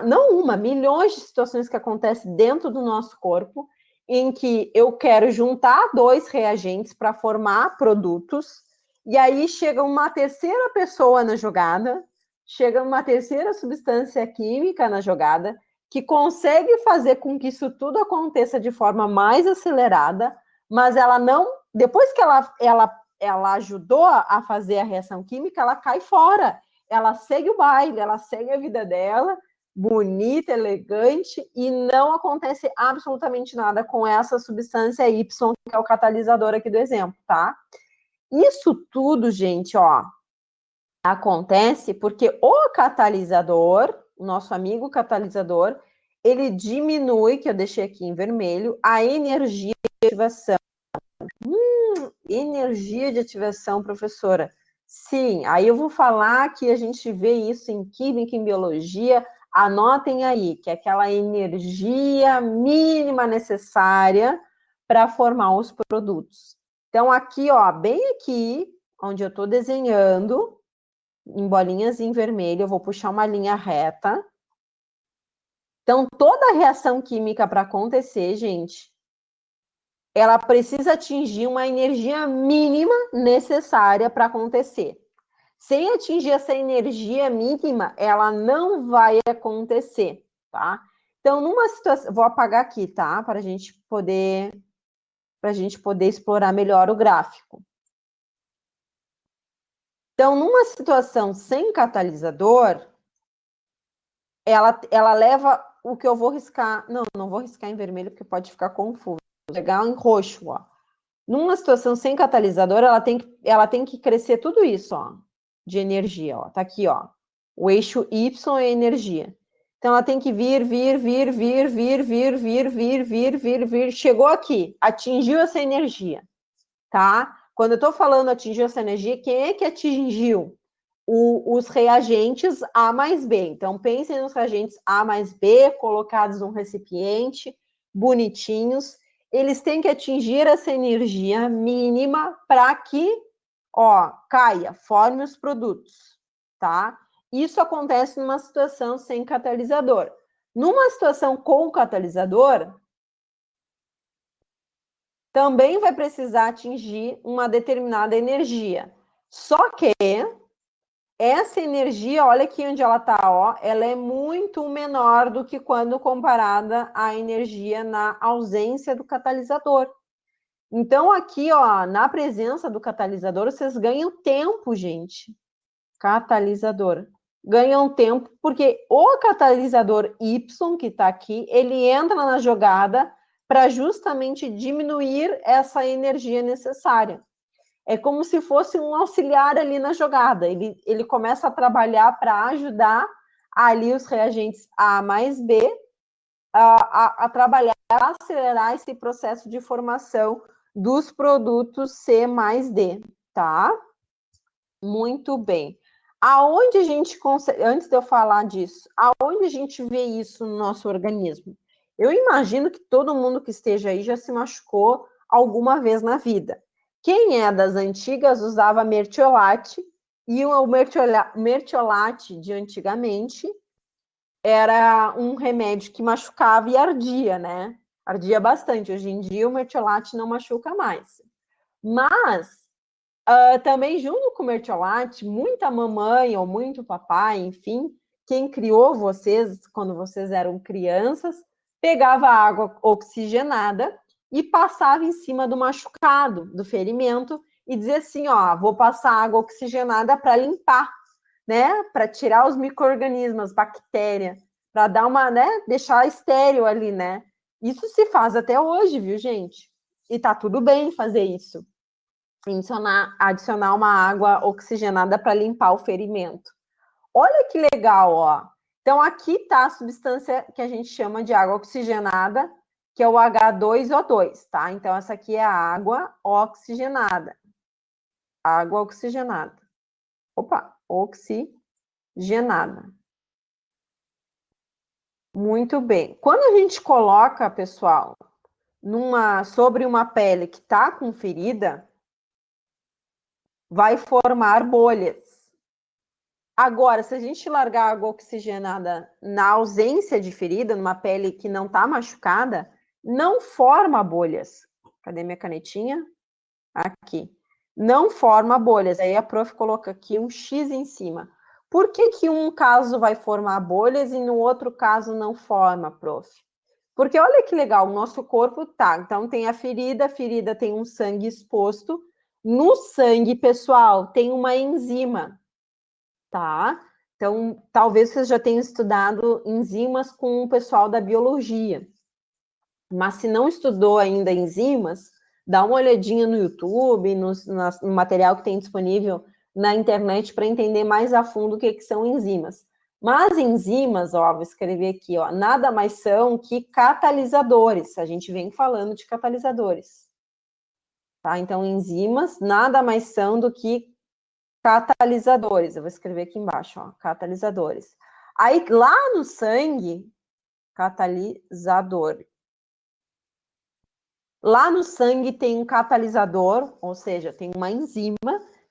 não uma, milhões de situações que acontecem dentro do nosso corpo, em que eu quero juntar dois reagentes para formar produtos, e aí chega uma terceira pessoa na jogada, chega uma terceira substância química na jogada, que consegue fazer com que isso tudo aconteça de forma mais acelerada, mas ela não, depois que ela ajudou a fazer a reação química, ela cai fora, ela segue o baile, ela segue a vida dela, bonita, elegante, e não acontece absolutamente nada com essa substância Y, que é o catalisador aqui do exemplo, tá? Isso tudo, gente, ó, acontece porque o catalisador, o nosso amigo catalisador, ele diminui, que eu deixei aqui em vermelho, a energia de ativação. Energia de ativação, professora. Sim, aí eu vou falar que a gente vê isso em química, em biologia. Anotem aí, que é aquela energia mínima necessária para formar os produtos. Então, aqui, ó, bem aqui, onde eu estou desenhando, em bolinhas em vermelho, eu vou puxar uma linha reta. Então, toda reação química para acontecer, gente, ela precisa atingir uma energia mínima necessária para acontecer. Sem atingir essa energia mínima, ela não vai acontecer, tá? Então, numa situação, vou apagar aqui, tá? Para a gente poder explorar melhor o gráfico. Então, numa situação sem catalisador, ela leva o que eu vou riscar. Não vou riscar em vermelho porque pode ficar confuso. Vou pegar em roxo, ó. Numa situação sem catalisador, ela tem que crescer tudo isso, ó, de energia, ó. Tá aqui, ó. O eixo Y é energia. Então ela tem que vir. Chegou aqui, atingiu essa energia, tá? Quando eu tô falando atingiu essa energia, quem é que atingiu? Os reagentes A mais B. Então pensem nos reagentes A mais B colocados num recipiente, bonitinhos, eles têm que atingir essa energia mínima para que, ó, caia, forme os produtos, tá? Isso acontece numa situação sem catalisador. Numa situação com catalisador, também vai precisar atingir uma determinada energia. Só que essa energia, olha aqui onde ela está, ó, ela é muito menor do que quando comparada à energia na ausência do catalisador. Então, aqui, ó, na presença do catalisador, vocês ganham tempo, gente. Catalisador. Ganham tempo, porque o catalisador Y, que está aqui, ele entra na jogada para justamente diminuir essa energia necessária. É como se fosse um auxiliar ali na jogada. Ele começa a trabalhar para ajudar ali os reagentes A mais B a trabalhar, a acelerar esse processo de formação dos produtos C mais D, tá? Muito bem. Aonde a gente consegue, antes de eu falar disso, aonde a gente vê isso no nosso organismo? Eu imagino que todo mundo que esteja aí já se machucou alguma vez na vida. Quem é das antigas usava mertiolate, e o mertiolate de antigamente era um remédio que machucava e ardia, né? Ardia bastante. Hoje em dia o mertiolate não machuca mais. Mas também junto com o mertiolate, muita mamãe ou muito papai, enfim, quem criou vocês quando vocês eram crianças, pegava água oxigenada e passava em cima do machucado, do ferimento, e dizia assim, ó, vou passar água oxigenada para limpar, né? Para tirar os micro-organismos, bactéria, para dar uma, né? Deixar estéril ali, né? Isso se faz até hoje, viu, gente? E tá tudo bem fazer isso. Adicionar uma água oxigenada para limpar o ferimento. Olha que legal, ó. Então, aqui está a substância que a gente chama de água oxigenada, que é o H2O2, tá? Então, essa aqui é a água oxigenada. Água oxigenada. Opa, oxigenada. Muito bem. Quando a gente coloca, pessoal, sobre uma pele que está com ferida, vai formar bolhas. Agora, se a gente largar água oxigenada na ausência de ferida, numa pele que não está machucada, não forma bolhas. Cadê minha canetinha? Aqui. Não forma bolhas. Aí a prof coloca aqui um X em cima. Por que que um caso vai formar bolhas e no outro caso não forma, prof? Porque olha que legal, o nosso corpo tá. Então tem a ferida tem um sangue exposto. No sangue, pessoal, tem uma enzima, tá? Então, talvez vocês já tenham estudado enzimas com o pessoal da biologia. Mas se não estudou ainda enzimas, dá uma olhadinha no YouTube, no material que tem disponível na internet para entender mais a fundo o que são enzimas. Mas enzimas, ó, vou escrever aqui, ó, nada mais são que catalisadores. A gente vem falando de catalisadores. Tá? Então, enzimas nada mais são do que catalisadores. Eu vou escrever aqui embaixo, ó, catalisadores. Aí, lá no sangue, catalisador. Lá no sangue tem um catalisador, ou seja, tem uma enzima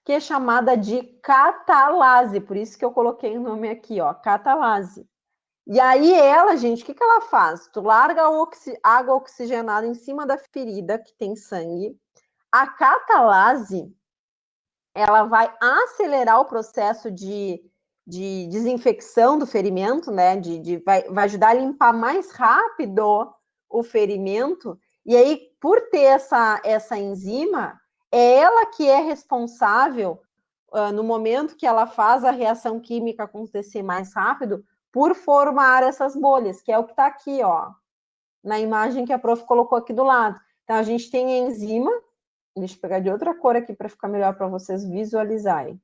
que é chamada de catalase, por isso que eu coloquei o nome aqui, ó, catalase. E aí ela, gente, o que ela faz? Tu larga a água oxigenada em cima da ferida que tem sangue, a catalase, ela vai acelerar o processo de desinfecção do ferimento, né? Vai ajudar a limpar mais rápido o ferimento. E aí, por ter essa enzima, é ela que é responsável, no momento que ela faz a reação química acontecer mais rápido, por formar essas bolhas, que é o que está aqui, ó, na imagem que a prof colocou aqui do lado. Então, a gente tem a enzima. Deixa eu pegar de outra cor aqui para ficar melhor para vocês visualizarem.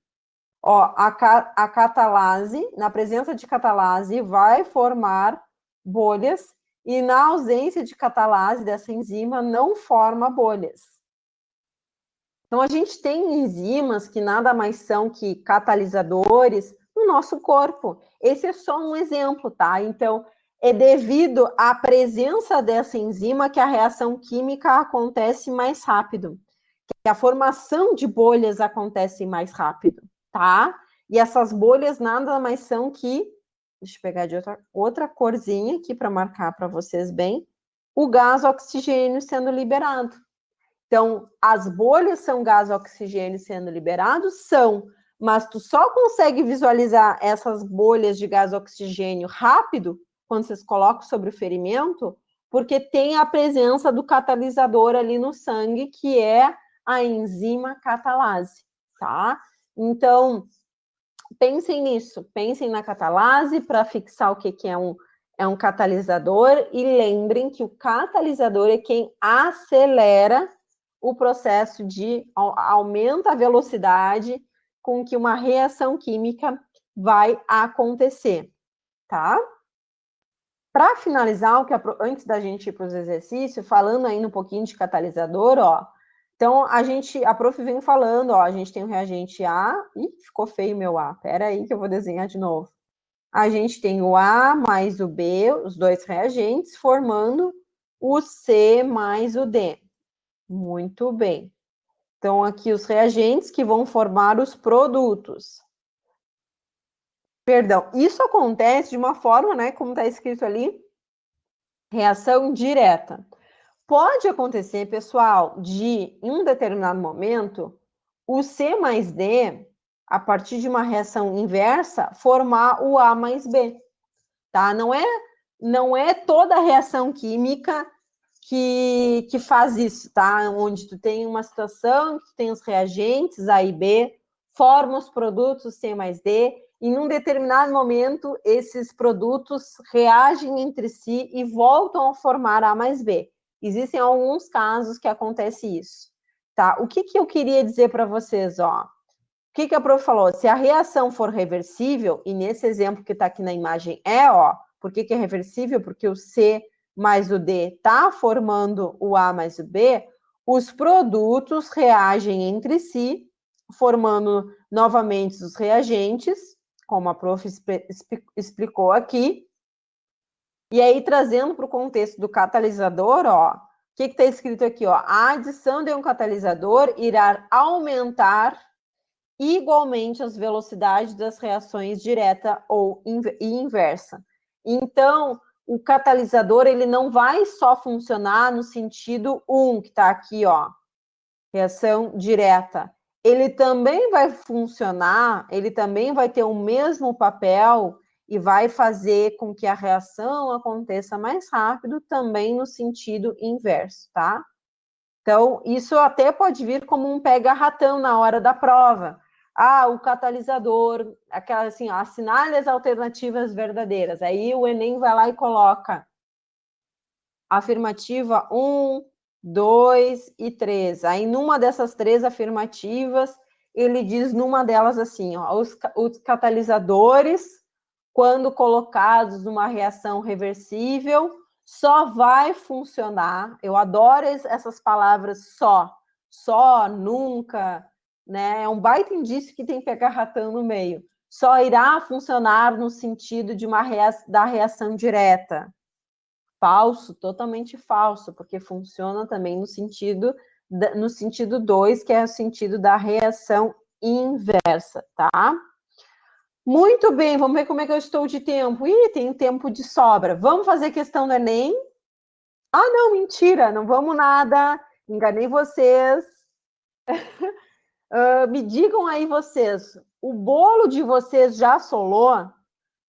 Ó, a catalase, na presença de catalase, vai formar bolhas e na ausência de catalase, dessa enzima, não forma bolhas. Então, a gente tem enzimas que nada mais são que catalisadores no nosso corpo. Esse é só um exemplo, tá? Então, é devido à presença dessa enzima que a reação química acontece mais rápido, que a formação de bolhas acontece mais rápido, tá? E essas bolhas nada mais são que, deixa eu pegar de outra corzinha aqui para marcar para vocês bem, o gás oxigênio sendo liberado. Então, as bolhas são gás oxigênio sendo liberado? São, mas tu só consegue visualizar essas bolhas de gás oxigênio rápido, quando vocês colocam sobre o ferimento, porque tem a presença do catalisador ali no sangue, que é a enzima catalase, tá? Então, pensem nisso, pensem na catalase para fixar o que é um catalisador e lembrem que o catalisador é quem acelera o processo aumenta a velocidade com que uma reação química vai acontecer, tá? Para finalizar, antes da gente ir para os exercícios, falando ainda um pouquinho de catalisador, ó. Então, a prof vem falando, ó, a gente tem o reagente A, ih, ficou feio meu A, pera aí que eu vou desenhar de novo. A gente tem o A mais o B, os dois reagentes, formando o C mais o D. Muito bem. Então, aqui os reagentes que vão formar os produtos. Perdão, isso acontece de uma forma, né, como está escrito ali, reação direta. Pode acontecer, pessoal, de, em um determinado momento, o C mais D, a partir de uma reação inversa, formar o A mais B, tá? Não é toda reação química que faz isso, tá? Onde tu tem uma situação, tu tem os reagentes A e B, forma os produtos C mais D, e num determinado momento, esses produtos reagem entre si e voltam a formar A mais B. Existem alguns casos que acontece isso, tá? O que eu queria dizer para vocês, ó? O que a prof falou? Se a reação for reversível, e nesse exemplo que está aqui na imagem é, ó, por que é reversível? Porque o C mais o D está formando o A mais o B, os produtos reagem entre si, formando novamente os reagentes, como a prof explicou aqui, e aí trazendo para o contexto do catalisador, ó, o que está escrito aqui, ó? A adição de um catalisador irá aumentar igualmente as velocidades das reações direta e inversa. Então, o catalisador ele não vai só funcionar no sentido 1, que está aqui, ó, reação direta. Ele também vai funcionar, ele também vai ter o mesmo papel e vai fazer com que a reação aconteça mais rápido também no sentido inverso, tá? Então, isso até pode vir como um pega-ratão na hora da prova. Ah, o catalisador, aquela assim, assinale as alternativas verdadeiras. Aí o Enem vai lá e coloca afirmativa 1, 2 e 3. Aí, numa dessas 3 afirmativas, ele diz numa delas assim, ó, os catalisadores, quando colocados numa reação reversível, só vai funcionar. Eu adoro essas palavras só, nunca, né? É um baita indício que tem pegar-ratão no meio. Só irá funcionar no sentido de da reação direta. Falso, totalmente falso, porque funciona também no sentido 2, que é o sentido da reação inversa, tá? Muito bem, vamos ver como é que eu estou de tempo. Ih, tem tempo de sobra. Vamos fazer questão do Enem? Ah, não, mentira, não vamos nada. Enganei vocês. Me digam aí vocês, o bolo de vocês já solou?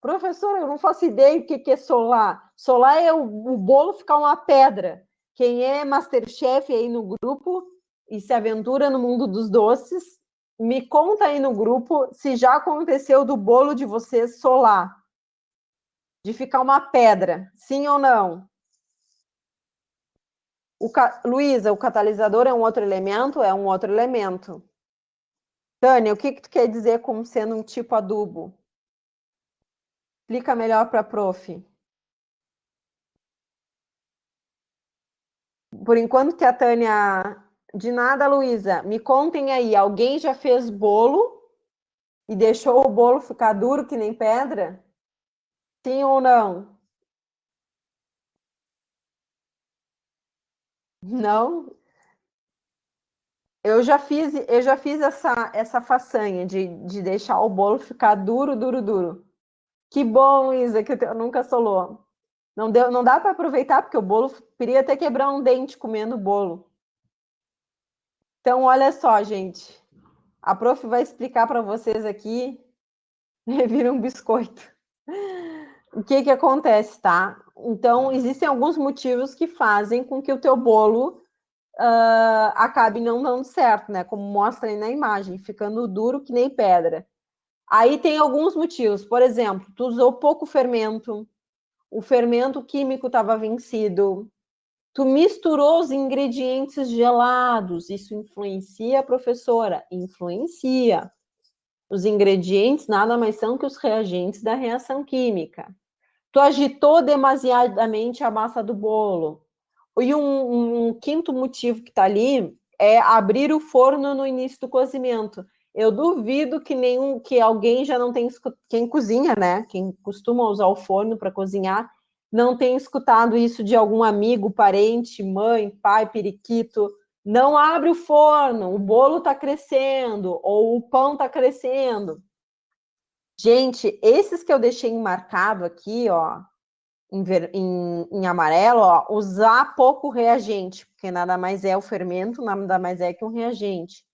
Professora, eu não faço ideia o que é solar. Solar é o bolo ficar uma pedra. Quem é Masterchef aí no grupo e se aventura no mundo dos doces, me conta aí no grupo se já aconteceu do bolo de vocês solar, de ficar uma pedra, sim ou não? Luísa, o catalisador é um outro elemento? É um outro elemento. Tânia, o que tu quer dizer como sendo um tipo adubo? Explica melhor para a prof. Por enquanto que a Tânia... De nada, Luísa. Me contem aí, alguém já fez bolo e deixou o bolo ficar duro que nem pedra? Sim ou não? Não? Eu já fiz essa façanha de deixar o bolo ficar duro, duro, duro. Que bom, Luísa, que eu nunca solou. Não deu, não dá para aproveitar, porque o bolo queria até quebrar um dente comendo o bolo. Então, olha só, gente. A prof vai explicar para vocês aqui, vira um biscoito. O que acontece, tá? Então, existem alguns motivos que fazem com que o teu bolo acabe não dando certo, né? Como mostra aí na imagem, ficando duro que nem pedra. Aí tem alguns motivos. Por exemplo, tu usou pouco fermento, o fermento químico estava vencido, tu misturou os ingredientes gelados, isso influencia, professora? Influencia. Os ingredientes nada mais são que os reagentes da reação química. Tu agitou demasiadamente a massa do bolo. E um quinto motivo que está ali é abrir o forno no início do cozimento. Eu duvido que alguém já não tenha quem cozinha, né? Quem costuma usar o forno para cozinhar, não tenha escutado isso de algum amigo, parente, mãe, pai, periquito. Não abre o forno, o bolo está crescendo, ou o pão está crescendo. Gente, esses que eu deixei marcado aqui, ó, em amarelo, ó, usar pouco reagente, porque nada mais é o fermento, nada mais é que um reagente.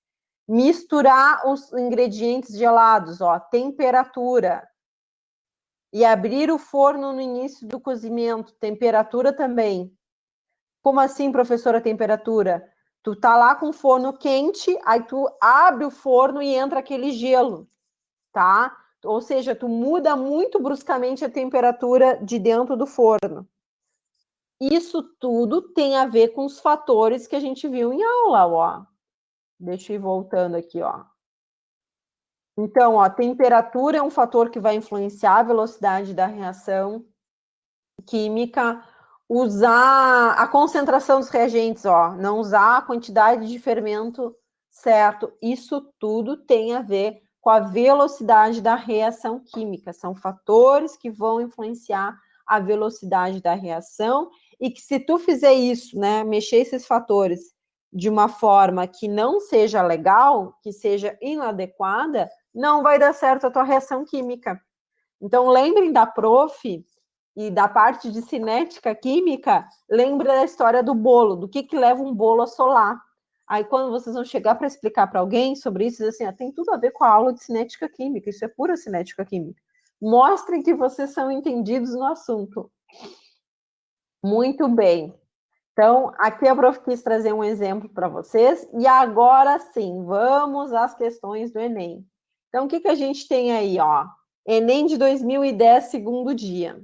Misturar os ingredientes gelados, ó, temperatura. E abrir o forno no início do cozimento, temperatura também. Como assim, professora, temperatura? Tu tá lá com o forno quente, aí tu abre o forno e entra aquele gelo, tá? Ou seja, tu muda muito bruscamente a temperatura de dentro do forno. Isso tudo tem a ver com os fatores que a gente viu em aula, ó. Deixa eu ir voltando aqui, ó. Então, ó, temperatura é um fator que vai influenciar a velocidade da reação química. Usar a concentração dos reagentes, ó, não usar a quantidade de fermento certo. Isso tudo tem a ver com a velocidade da reação química. São fatores que vão influenciar a velocidade da reação e que se tu fizer isso, né, mexer esses fatores de uma forma que não seja legal, que seja inadequada, não vai dar certo a tua reação química. Então, lembrem da prof e da parte de cinética química, lembre da história do bolo, do que leva um bolo a solar. Aí, quando vocês vão chegar para explicar para alguém sobre isso, diz assim, tem tudo a ver com a aula de cinética química, isso é pura cinética química. Mostrem que vocês são entendidos no assunto. Muito bem. Então, aqui a prof quis trazer um exemplo para vocês, e agora sim, vamos às questões do Enem. Então, o que a gente tem aí, ó? Enem de 2010, segundo dia.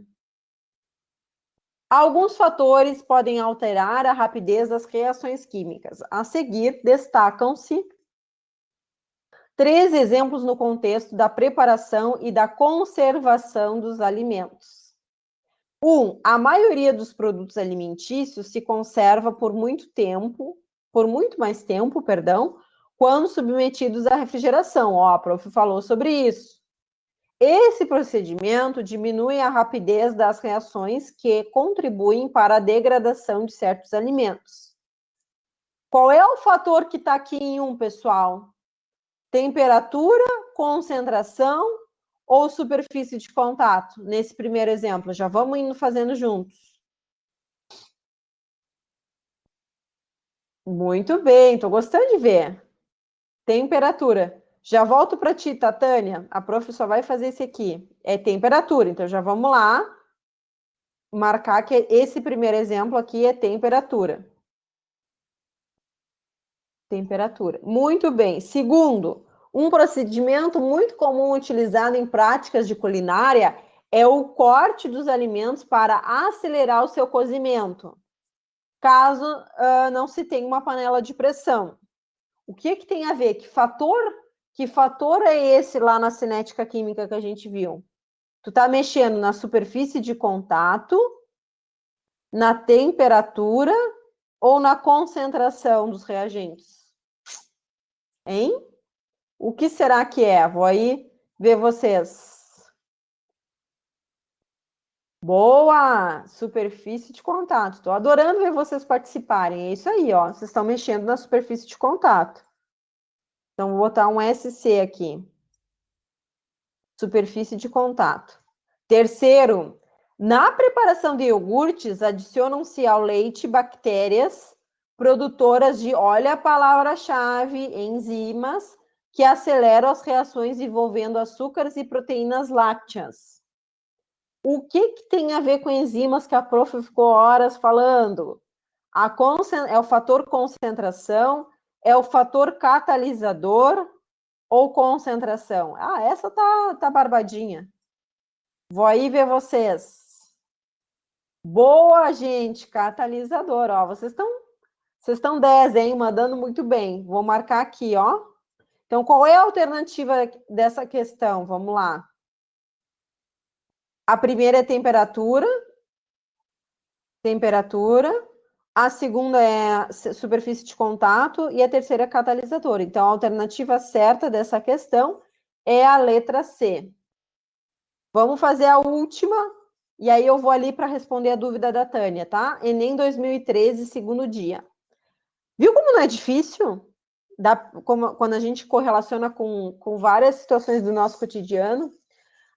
Alguns fatores podem alterar a rapidez das reações químicas. A seguir, destacam-se 3 exemplos no contexto da preparação e da conservação dos alimentos. 1. A maioria dos produtos alimentícios se conserva por muito mais tempo, quando submetidos à refrigeração. Ó, a prof falou sobre isso. Esse procedimento diminui a rapidez das reações que contribuem para a degradação de certos alimentos. Qual é o fator que está aqui em 1, pessoal? Temperatura, concentração ou superfície de contato? Nesse primeiro exemplo, já vamos indo fazendo juntos. Muito bem, estou gostando de ver. Temperatura. Já volto para ti, tá, Tânia? A prof só vai fazer esse aqui. É temperatura, então já vamos lá marcar que esse primeiro exemplo aqui é temperatura. Temperatura. Muito bem. Segundo, um procedimento muito comum utilizado em práticas de culinária é o corte dos alimentos para acelerar o seu cozimento, caso não se tenha uma panela de pressão. O que tem a ver? Que fator é esse lá na cinética química que a gente viu? Tu tá mexendo na superfície de contato, na temperatura ou na concentração dos reagentes? Hein? O que será que é? Vou aí ver vocês. Boa! Superfície de contato. Estou adorando ver vocês participarem. É isso aí, ó. Vocês estão mexendo na superfície de contato. Então, vou botar um SC aqui. Superfície de contato. Terceiro, na preparação de iogurtes, adicionam-se ao leite bactérias produtoras de, olha a palavra-chave, enzimas, que aceleram as reações envolvendo açúcares e proteínas lácteas. O que tem a ver com enzimas que a prof ficou horas falando? É o fator concentração, é o fator catalisador ou concentração? Ah, essa tá barbadinha. Vou aí ver vocês. Boa, gente, catalisador, ó. Vocês estão 10, hein? Mandando muito bem. Vou marcar aqui, ó. Então, qual é a alternativa dessa questão? Vamos lá. A primeira é temperatura. A segunda é superfície de contato e a terceira é catalisador. Então, a alternativa certa dessa questão é a letra C. Vamos fazer a última, e aí eu vou ali para responder a dúvida da Tânia, tá? Enem 2013, segundo dia. Viu como não é difícil? Quando a gente correlaciona com várias situações do nosso cotidiano.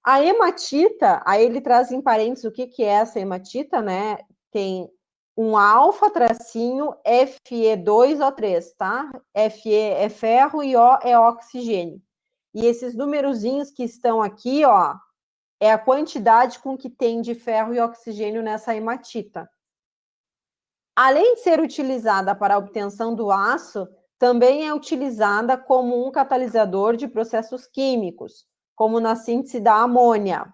A hematita, aí ele traz em parênteses o que é essa hematita, né? Tem um alfa tracinho Fe2O3, tá? Fe é ferro e O é oxigênio. E esses numerozinhos que estão aqui, ó, é a quantidade com que tem de ferro e oxigênio nessa hematita. Além de ser utilizada para a obtenção do aço, também é utilizada como um catalisador de processos químicos, como na síntese da amônia,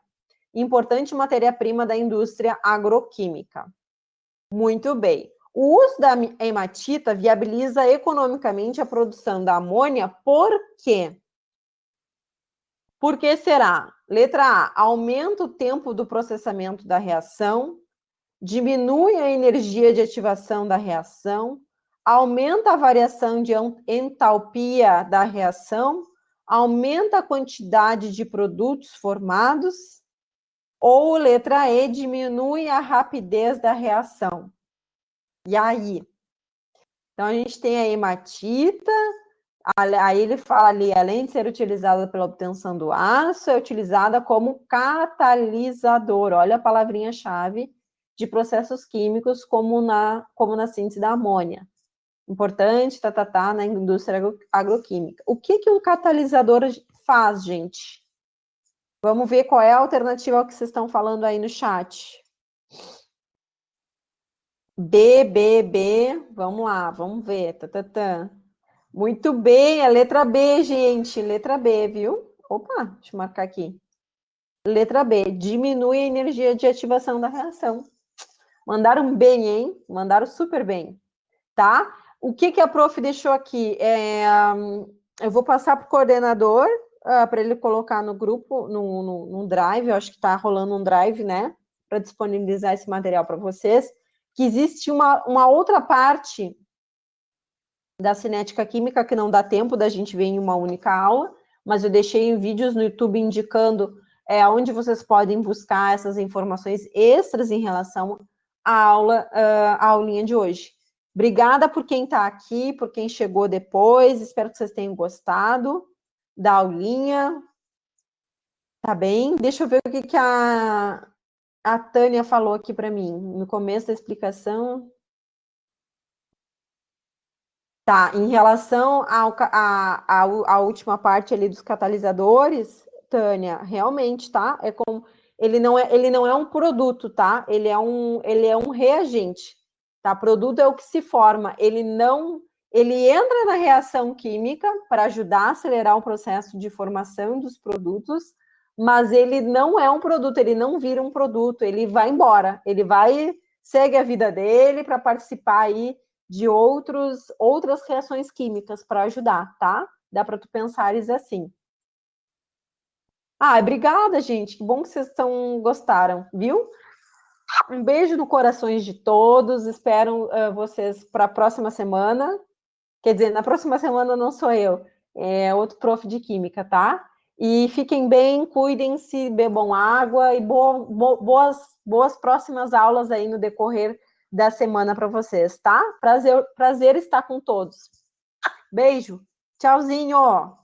importante matéria-prima da indústria agroquímica. Muito bem. O uso da hematita viabiliza economicamente a produção da amônia, por quê? Por que será? Letra A, aumenta o tempo do processamento da reação, diminui a energia de ativação da reação, aumenta a variação de entalpia da reação, aumenta a quantidade de produtos formados, ou letra E, diminui a rapidez da reação. E aí? Então, a gente tem a hematita, aí ele fala ali, além de ser utilizada pela obtenção do aço, é utilizada como catalisador, olha a palavrinha-chave, de processos químicos, como na síntese da amônia. Importante, na indústria agroquímica. O que um catalisador faz, gente? Vamos ver qual é a alternativa ao que vocês estão falando aí no chat. B, vamos lá, vamos ver. Muito bem, a letra B, gente, letra B, viu? Opa, deixa eu marcar aqui. Letra B, diminui a energia de ativação da reação. Mandaram bem, hein? Mandaram super bem, tá? O que a prof deixou aqui? Eu vou passar para o coordenador para ele colocar no grupo, no drive, eu acho que está rolando um drive, né? Para disponibilizar esse material para vocês. Que existe uma outra parte da cinética química que não dá tempo da gente ver em uma única aula, mas eu deixei vídeos no YouTube indicando onde vocês podem buscar essas informações extras em relação à aula, à aulinha de hoje. Obrigada por quem está aqui, por quem chegou depois, espero que vocês tenham gostado da aulinha. Tá bem? Deixa eu ver o que a Tânia falou aqui para mim, no começo da explicação. Tá, em relação à última parte ali dos catalisadores, Tânia, realmente, tá? Ele não é um produto, tá? Ele é um reagente, tá? Produto é o que se forma, ele entra na reação química para ajudar a acelerar o processo de formação dos produtos, mas ele não é um produto, ele não vira um produto, ele vai embora, segue a vida dele para participar aí de outras reações químicas para ajudar, tá? Dá para tu pensares assim. Obrigada, gente. Que bom que vocês gostaram, viu? Um beijo no corações de todos. Espero vocês para a próxima semana. Quer dizer, na próxima semana não sou eu, é outro prof de química, tá? E fiquem bem, cuidem-se, bebam água e boas próximas aulas aí no decorrer da semana para vocês, tá? Prazer estar com todos. Beijo. Tchauzinho.